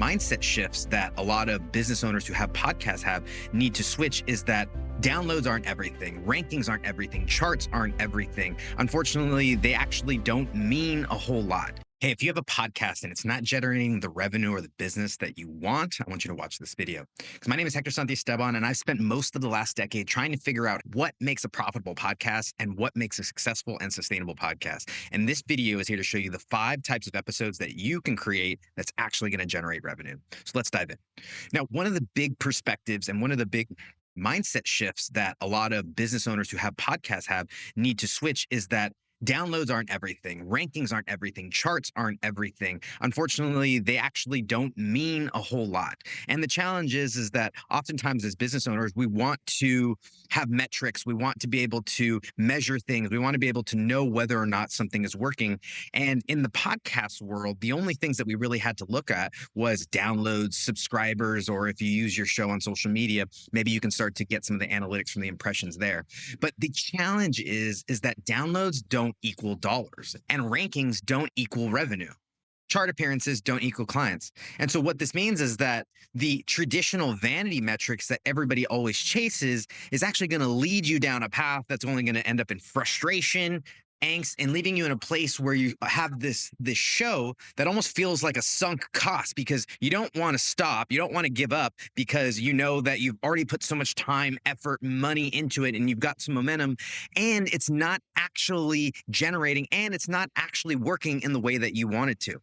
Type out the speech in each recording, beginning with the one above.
mindset shifts that a lot of business owners who have podcasts need to switch is that downloads aren't everything, rankings aren't everything, charts aren't everything. Unfortunately, they actually don't mean a whole lot. Hey, if you have a podcast and it's not generating the revenue or the business that you want, I want you to watch this video. Because my name is Hector Santiesteban, and I've spent most of the last decade trying to figure out what makes a profitable podcast and what makes a successful and sustainable podcast. And this video is here to show you the 5 types of episodes that you can create that's actually going to generate revenue. So let's dive in. Now, one of the big perspectives and one of the big mindset shifts that a lot of business owners who have podcasts need to switch is that downloads aren't everything, rankings aren't everything, charts aren't everything. Unfortunately, they actually don't mean a whole lot. And the challenge is that oftentimes as business owners, we want to have metrics, we want to be able to measure things, we want to be able to know whether or not something is working. And in the podcast world, the only things that we really had to look at was downloads, subscribers, or if you use your show on social media, maybe you can start to get some of the analytics from the impressions there. But the challenge is that downloads don't equal dollars and rankings don't equal revenue. Chart appearances don't equal clients. And so what this means is that the traditional vanity metrics that everybody always chases is actually going to lead you down a path that's only going to end up in frustration, angst, and leaving you in a place where you have this show that almost feels like a sunk cost because you don't want to stop, you don't want to give up because you know that you've already put so much time, effort, money into it and you've got some momentum and it's not actually generating and it's not actually working in the way that you want it to.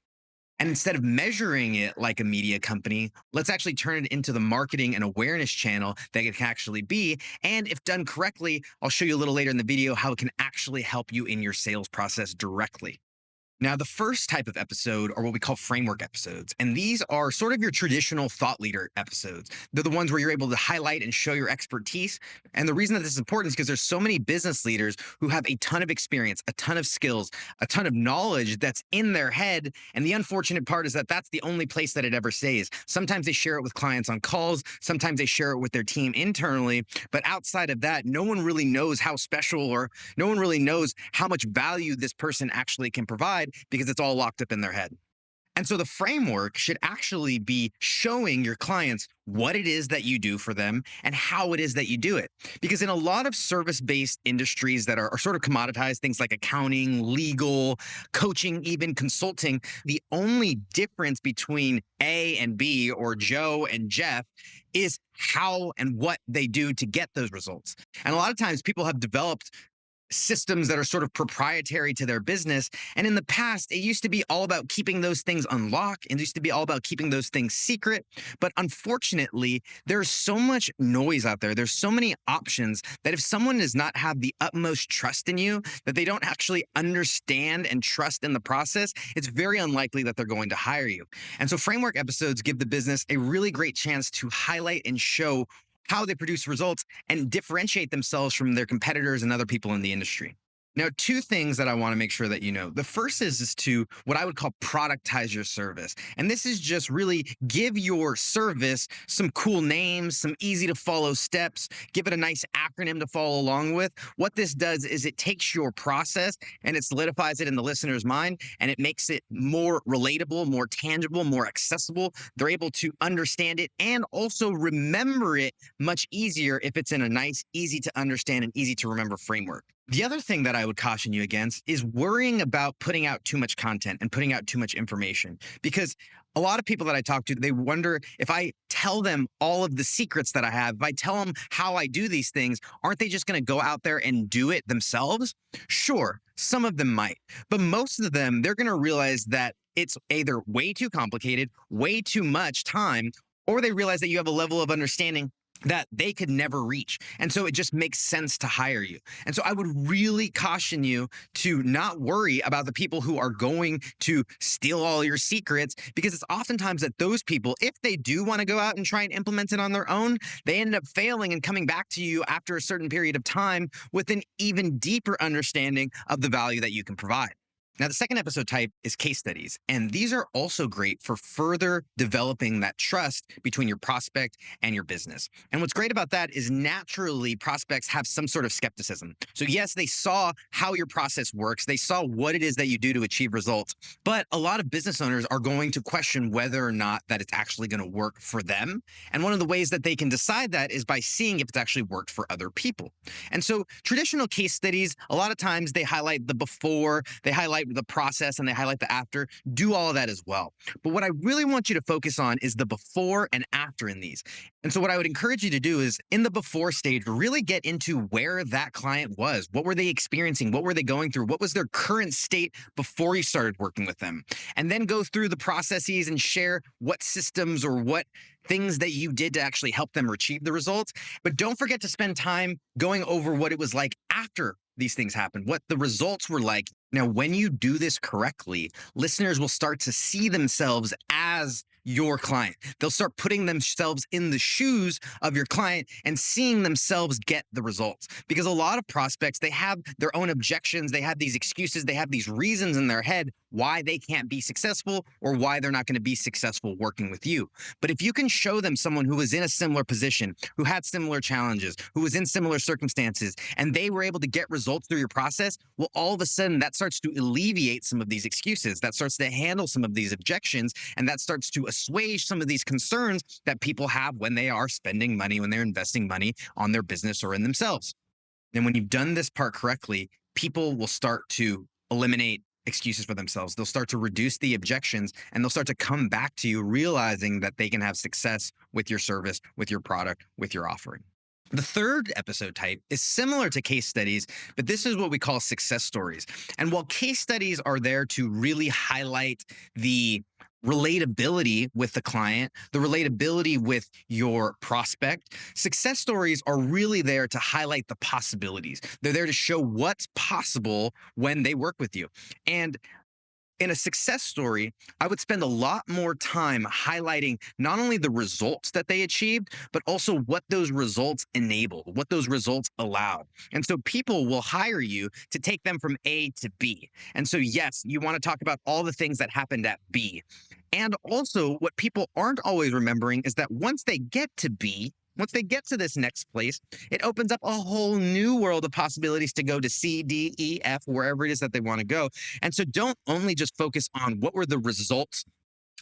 And instead of measuring it like a media company, let's actually turn it into the marketing and awareness channel that it can actually be. And if done correctly, I'll show you a little later in the video how it can actually help you in your sales process directly. Now, the first type of episode are what we call framework episodes. And these are sort of your traditional thought leader episodes. They're the ones where you're able to highlight and show your expertise. And the reason that this is important is because there's so many business leaders who have a ton of experience, a ton of skills, a ton of knowledge that's in their head. And the unfortunate part is that that's the only place that it ever stays. Sometimes they share it with clients on calls. Sometimes they share it with their team internally. But outside of that, no one really knows how special or no one really knows how much value this person actually can provide, because it's all locked up in their head. And so the framework should actually be showing your clients what it is that you do for them and how it is that you do it. Because in a lot of service-based industries that are sort of commoditized, things like accounting, legal, coaching, even consulting, the only difference between A and B or Joe and Jeff is how and what they do to get those results. And a lot of times people have developed systems that are sort of proprietary to their business. And in the past, it used to be all about keeping those things unlocked. It used to be all about keeping those things secret. But unfortunately, there's so much noise out there. There's so many options that if someone does not have the utmost trust in you, that they don't actually understand and trust in the process, it's very unlikely that they're going to hire you. And so framework episodes give the business a really great chance to highlight and show how they produce results and differentiate themselves from their competitors and other people in the industry. Now, 2 things that I want to make sure that you know. The first is to what I would call productize your service. And this is just really give your service some cool names, some easy to follow steps, give it a nice acronym to follow along with. What this does is it takes your process and it solidifies it in the listener's mind and it makes it more relatable, more tangible, more accessible. They're able to understand it and also remember it much easier if it's in a nice, easy to understand and easy to remember framework. The other thing that I would caution you against is worrying about putting out too much content and putting out too much information, because a lot of people that I talk to, they wonder if I tell them all of the secrets that I have, if I tell them how I do these things, aren't they just going to go out there and do it themselves? Sure, some of them might, but most of them, they're going to realize that it's either way too complicated, way too much time, or they realize that you have a level of understanding that they could never reach. And so it just makes sense to hire you. And so I would really caution you to not worry about the people who are going to steal all your secrets, because it's oftentimes that those people, if they do want to go out and try and implement it on their own, they end up failing and coming back to you after a certain period of time with an even deeper understanding of the value that you can provide. Now, the second episode type is case studies, and these are also great for further developing that trust between your prospect and your business. And what's great about that is naturally prospects have some sort of skepticism. So, yes, they saw how your process works, they saw what it is that you do to achieve results, but a lot of business owners are going to question whether or not that it's actually going to work for them. And one of the ways that they can decide that is by seeing if it's actually worked for other people. And so, traditional case studies, a lot of times they highlight the before, they highlight the process, and they highlight the after. Do all of that as well. But what I really want you to focus on is the before and after in these. And so what I would encourage you to do is in the before stage, really get into where that client was. What were they experiencing? What were they going through? What was their current state before you started working with them? And then go through the processes and share what systems or what things that you did to actually help them achieve the results. But don't forget to spend time going over what it was like after these things happened, what the results were like. Now, when you do this correctly, listeners will start to see themselves as your client. They'll start putting themselves in the shoes of your client and seeing themselves get the results. Because a lot of prospects, they have their own objections, they have these excuses, they have these reasons in their head why they can't be successful or why they're not going to be successful working with you. But if you can show them someone who was in a similar position, who had similar challenges, who was in similar circumstances, and they were able to get results through your process, well, all of a sudden that starts to alleviate some of these excuses, that starts to handle some of these objections, and that starts to assuage some of these concerns that people have when they are spending money, when they're investing money on their business or in themselves. And when you've done this part correctly, people will start to eliminate excuses for themselves. They'll start to reduce the objections, and they'll start to come back to you realizing that they can have success with your service, with your product, with your offering. The third episode type is similar to case studies, but this is what we call success stories. And while case studies are there to really highlight the relatability with the client, the relatability with your prospect, success stories are really there to highlight the possibilities. They're there to show what's possible when they work with you. And in a success story, I would spend a lot more time highlighting not only the results that they achieved, but also what those results enabled, what those results allowed. And so people will hire you to take them from A to B. And so, yes, you want to talk about all the things that happened at B. And also, what people aren't always remembering is that once they get to B, once they get to this next place, it opens up a whole new world of possibilities to go to C, D, E, F, wherever it is that they want to go. And so don't only just focus on what were the results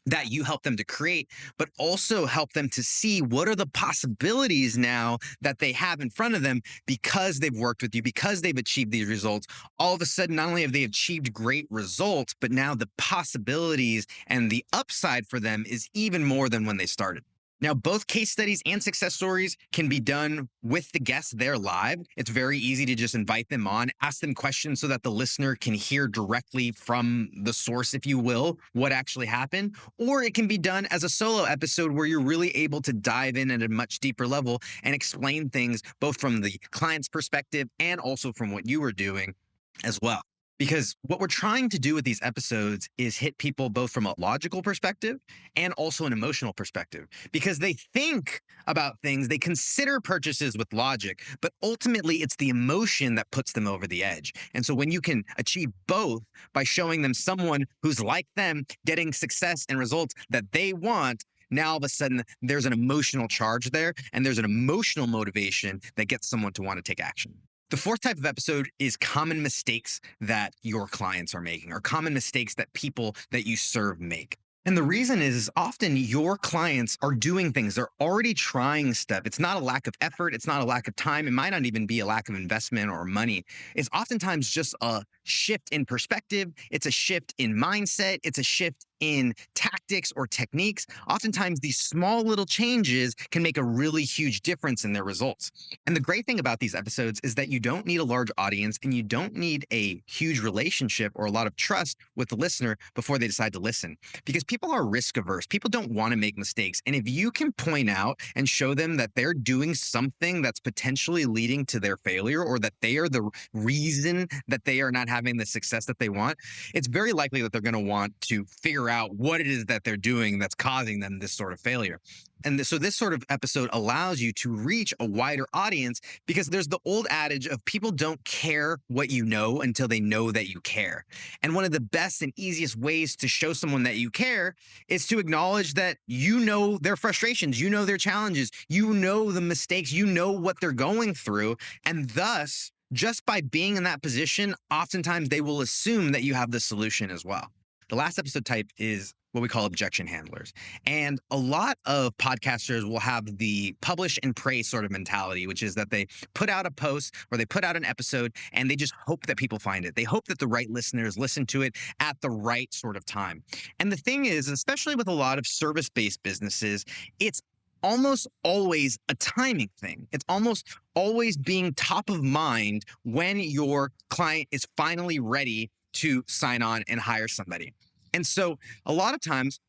that you help them to create, but also help them to see what are the possibilities now that they have in front of them because they've worked with you, because they've achieved these results. All of a sudden, not only have they achieved great results, but now the possibilities and the upside for them is even more than when they started. Now, both case studies and success stories can be done with the guests there live. It's very easy to just invite them on, ask them questions so that the listener can hear directly from the source, if you will, what actually happened. Or it can be done as a solo episode where you're really able to dive in at a much deeper level and explain things both from the client's perspective and also from what you were doing as well. Because what we're trying to do with these episodes is hit people both from a logical perspective and also an emotional perspective. Because they think about things, they consider purchases with logic, but ultimately it's the emotion that puts them over the edge. And so when you can achieve both by showing them someone who's like them, getting success and results that they want, now all of a sudden there's an emotional charge there, and there's an emotional motivation that gets someone to want to take action. The fourth type of episode is common mistakes that your clients are making, or common mistakes that people that you serve make. And the reason is often your clients are doing things. They're already trying stuff. It's not a lack of effort. It's not a lack of time. It might not even be a lack of investment or money. It's oftentimes just a shift in perspective. It's a shift in mindset. It's a shift in tactics or techniques. Oftentimes these small little changes can make a really huge difference in their results. And the great thing about these episodes is that you don't need a large audience and you don't need a huge relationship or a lot of trust with the listener before they decide to listen. Because people are risk averse. People don't want to make mistakes. And if you can point out and show them that they're doing something that's potentially leading to their failure, or that they are the reason that they are not having the success that they want, it's very likely that they're going to want to figure figure out what it is that they're doing that's causing them this sort of failure. And so this sort of episode allows you to reach a wider audience, because there's the old adage of people don't care what you know until they know that you care. And one of the best and easiest ways to show someone that you care is to acknowledge that you know their frustrations, you know their challenges, you know the mistakes, you know what they're going through. And thus, just by being in that position, oftentimes they will assume that you have the solution as well. The last episode type is what we call objection handlers. And a lot of podcasters will have the publish and pray sort of mentality, which is that they put out a post or they put out an episode and they just hope that people find it. They hope that the right listeners listen to it at the right sort of time. And the thing is, especially with a lot of service-based businesses, it's almost always a timing thing. It's almost always being top of mind when your client is finally ready to sign on and hire somebody. And so a lot of times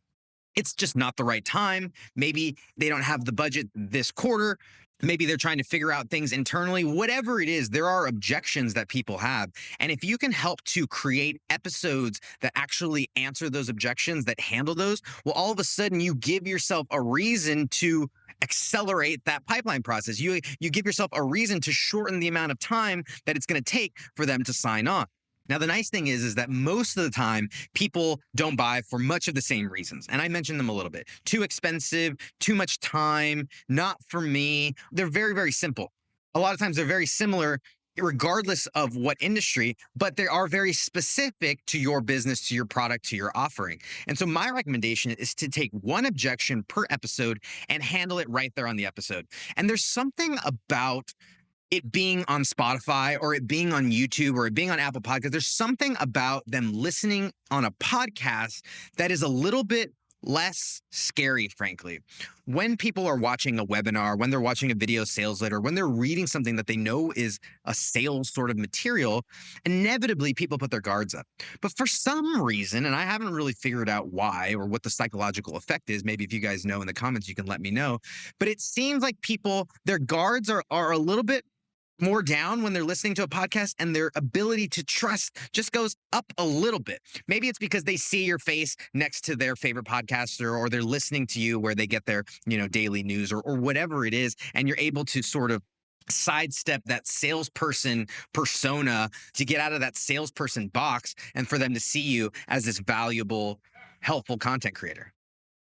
it's just not the right time. Maybe they don't have the budget this quarter. Maybe they're trying to figure out things internally. Whatever it is, there are objections that people have. And if you can help to create episodes that actually answer those objections, that handle those, well, all of a sudden you give yourself a reason to accelerate that pipeline process. You give yourself a reason to shorten the amount of time that it's going to take for them to sign on. Now, the nice thing is that most of the time, people don't buy for much of the same reasons. And I mentioned them a little bit. Too expensive, too much time, not for me. They're very, very simple. A lot of times they're very similar regardless of what industry, but they are very specific to your business, to your product, to your offering. And so my recommendation is to take one objection per episode and handle it right there on the episode. And there's something about it being on Spotify or it being on YouTube or it being on Apple Podcasts, there's something about them listening on a podcast that is a little bit less scary, frankly. When people are watching a webinar, when they're watching a video sales letter, when they're reading something that they know is a sales sort of material, inevitably people put their guards up. But for some reason, and I haven't really figured out why or what the psychological effect is, maybe if you guys know in the comments, you can let me know. But it seems like people, their guards are a little bit more down when they're listening to a podcast, and their ability to trust just goes up a little bit. Maybe it's because they see your face next to their favorite podcaster, or they're listening to you where they get their, daily news or whatever it is. And you're able to sort of sidestep that salesperson persona to get out of that salesperson box and for them to see you as this valuable, helpful content creator.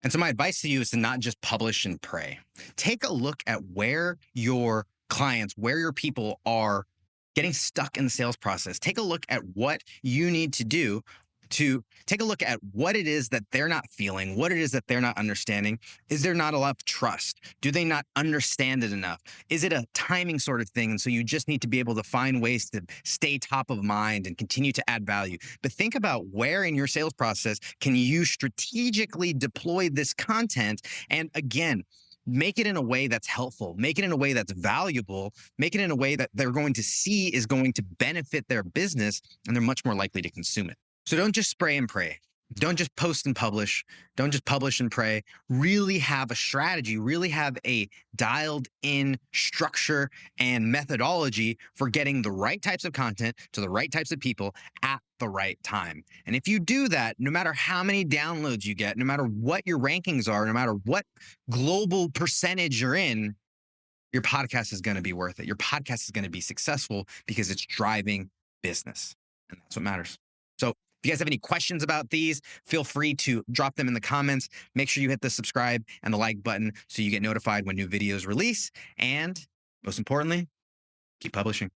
And so my advice to you is to not just publish and pray. Take a look at where your clients, where your people are getting stuck in the sales process. Take a look at what you need to do to take a look at what it is that they're not feeling, what it is that they're not understanding. Is there not enough trust? Do they not understand it enough? Is it a timing sort of thing? And so you just need to be able to find ways to stay top of mind and continue to add value. But think about where in your sales process can you strategically deploy this content? And again, make it in a way that's helpful, make it in a way that's valuable, make it in a way that they're going to see is going to benefit their business, and they're much more likely to consume it. So don't just spray and pray. Don't just post and publish. Don't just publish and pray. Really have a strategy, really have a dialed in structure and methodology for getting the right types of content to the right types of people at the right time. And if you do that, no matter how many downloads you get, no matter what your rankings are, no matter what global percentage you're in, your podcast is going to be worth it. Your podcast is going to be successful because it's driving business. And that's what matters. So if you guys have any questions about these, feel free to drop them in the comments. Make sure you hit the subscribe and the like button so you get notified when new videos release. And most importantly, keep publishing.